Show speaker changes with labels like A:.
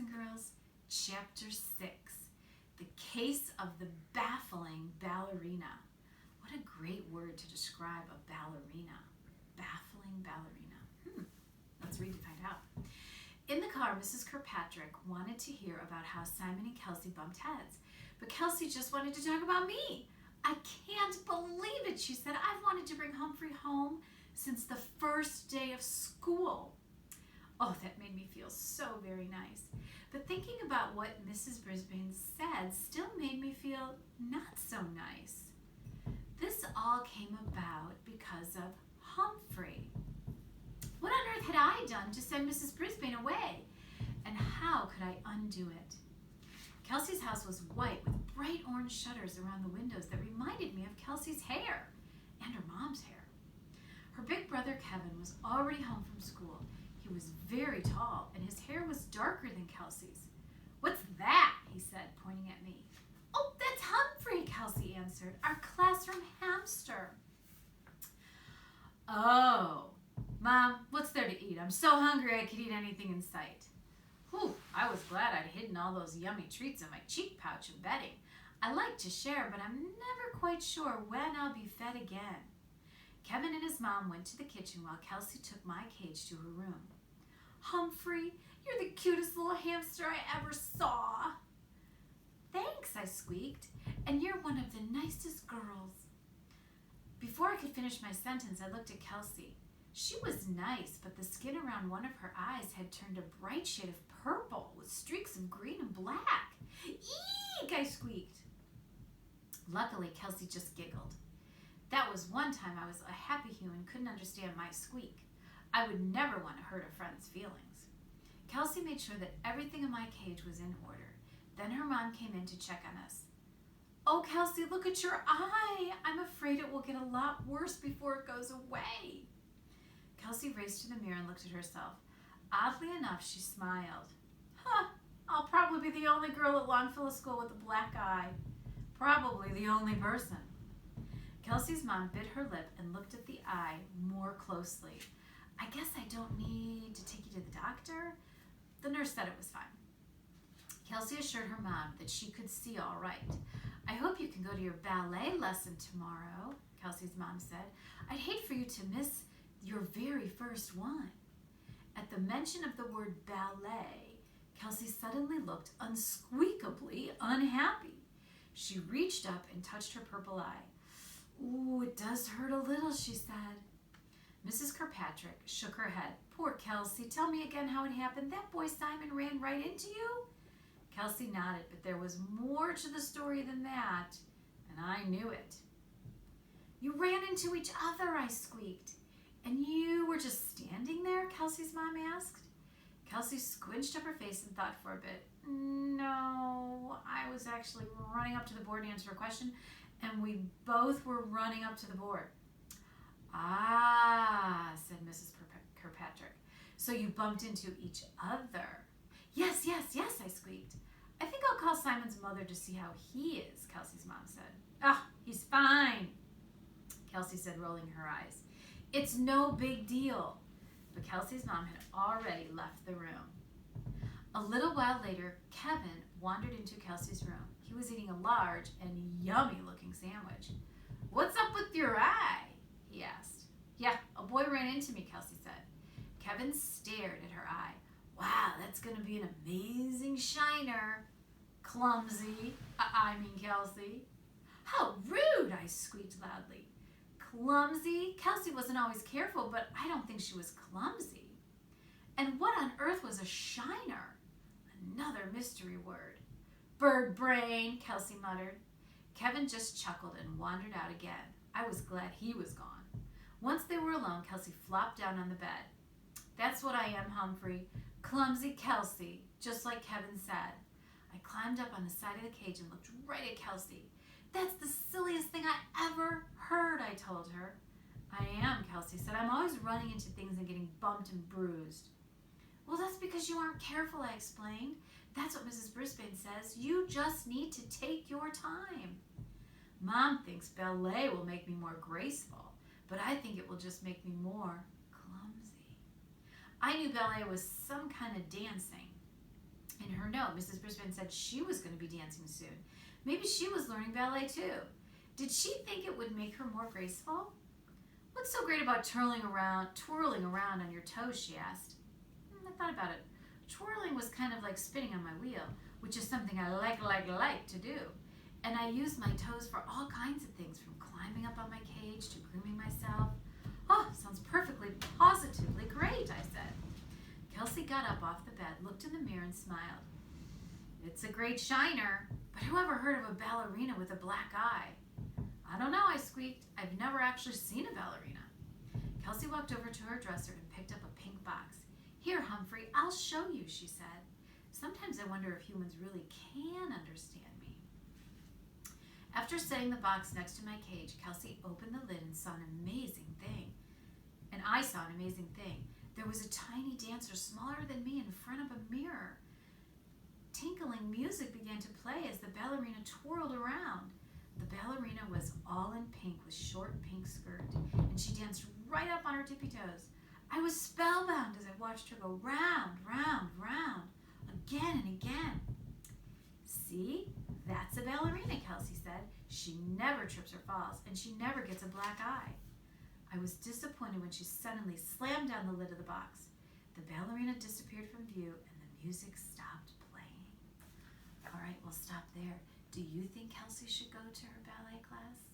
A: and girls, Chapter 6, The Case of the Baffling Ballerina. What a great word to describe a ballerina. Baffling ballerina. Let's read to find out. In the car, Mrs. Kirkpatrick wanted to hear about how Simon and Kelsey bumped heads, but Kelsey just wanted to talk about me. I can't believe it, she said. I've wanted to bring Humphrey home since the first day of school. Oh, that made me feel so very nice. But thinking about what Mrs. Brisbane said still made me feel not so nice. This all came about because of Humphrey. What on earth had I done to send Mrs. Brisbane away? And how could I undo it? Kelsey's house was white with bright orange shutters around the windows that reminded me of Kelsey's hair and her mom's hair. Her big brother Kevin was already home from school. He was very tall, and his hair was darker than Kelsey's. "What's that?" he said, pointing at me. "Oh, that's Humphrey," Kelsey answered, "our classroom hamster." "Oh, Mom, what's there to eat? I'm so hungry I could eat anything in sight." Whew, I was glad I'd hidden all those yummy treats in my cheek pouch of bedding. I like to share, but I'm never quite sure when I'll be fed again. Kevin and his mom went to the kitchen while Kelsey took my cage to her room. "Humphrey, you're the cutest little hamster I ever saw." "Thanks," I squeaked, "and you're one of the nicest girls." Before I could finish my sentence, I looked at Kelsey. She was nice, but the skin around one of her eyes had turned a bright shade of purple with streaks of green and black. "Eek!" I squeaked. Luckily, Kelsey just giggled. That was one time I was a happy human couldn't understand my squeak. I would never want to hurt a friend's feelings. Kelsey made sure that everything in my cage was in order. Then her mom came in to check on us. "Oh, Kelsey, look at your eye. I'm afraid it will get a lot worse before it goes away." Kelsey raced to the mirror and looked at herself. Oddly enough, she smiled. I'll probably be the only girl at Longfellow School with a black eye. Probably the only person. Kelsey's mom bit her lip and looked at the eye more closely. "I guess I don't need to take you to the doctor?" The nurse said it was fine. Kelsey assured her mom that she could see all right. "I hope you can go to your ballet lesson tomorrow," Kelsey's mom said. "I'd hate for you to miss your very first one." At the mention of the word ballet, Kelsey suddenly looked unsqueakably unhappy. She reached up and touched her purple eye. "Ooh, it does hurt a little," she said. Mrs. Kirkpatrick shook her head. "Poor Kelsey, tell me again how it happened. That boy Simon ran right into you?" Kelsey nodded, but there was more to the story than that, and I knew it. "You ran into each other," I squeaked. "And you were just standing there?" Kelsey's mom asked. Kelsey squinched up her face and thought for a bit. "No, I was actually running up to the board to answer a question, and we both were running up to the board." "Ah," said Mrs. Kirkpatrick. "So you bumped into each other." Yes, I squeaked. "I think I'll call Simon's mother to see how he is," Kelsey's mom said. "Ah, he's fine," Kelsey said, rolling her eyes. "It's no big deal." But Kelsey's mom had already left the room. A little while later, Kevin wandered into Kelsey's room. He was eating a large and yummy-looking sandwich. "What's up with your eye?" he asked. "Yeah, a boy ran into me," Kelsey said. Kevin stared at her eye. "Wow, that's going to be an amazing shiner. Clumsy. I mean Kelsey." "How rude," I squeaked loudly. Clumsy? Kelsey wasn't always careful, but I don't think she was clumsy. And what on earth was a shiner? Another mystery word. "Bird brain," Kelsey muttered. Kevin just chuckled and wandered out again. I was glad he was gone. Once they were alone, Kelsey flopped down on the bed. "That's what I am, Humphrey. Clumsy Kelsey, just like Kevin said." I climbed up on the side of the cage and looked right at Kelsey. "That's the silliest thing I ever heard," I told her. "I am," Kelsey said. "I'm always running into things and getting bumped and bruised." "Well, that's because you aren't careful," I explained. "That's what Mrs. Brisbane says. You just need to take your time." "Mom thinks ballet will make me more graceful, but I think it will just make me more clumsy." I knew ballet was some kind of dancing. In no, Mrs. Brisbane said she was going to be dancing soon. Maybe she was learning ballet too. Did she think it would make her more graceful? What's so great about twirling around on your toes, she asked. I thought about it. Twirling was kind of like spinning on my wheel, which is something I like to do. And I use my toes for all kinds of things, from climbing up on my cage to grooming myself. Oh, sounds perfectly, positively great, I said. Kelsey got up off the bed, looked in the mirror, and smiled. It's a great shiner, but who ever heard of a ballerina with a black eye? I don't know, I squeaked. I've never actually seen a ballerina. Kelsey walked over to her dresser and picked up a pink box. Here, Humphrey, I'll show you, she said. Sometimes I wonder if humans really can understand me. After setting the box next to my cage, Kelsey opened the lid and saw an amazing thing. And I saw an amazing thing. There was a tiny dancer smaller than me in front of a mirror. Tinkling music began to play as the ballerina twirled around. The ballerina was all in pink with short pink skirt, and she danced right up on her tippy toes. I was spellbound as I watched her go round, round, round, again and again. See, that's a ballerina, Kelsey said. She never trips or falls, and she never gets a black eye. I was disappointed when she suddenly slammed down the lid of the box. The ballerina disappeared from view, and the music stopped playing. All right, we'll stop there. Do you think Kelsey should go to her ballet class?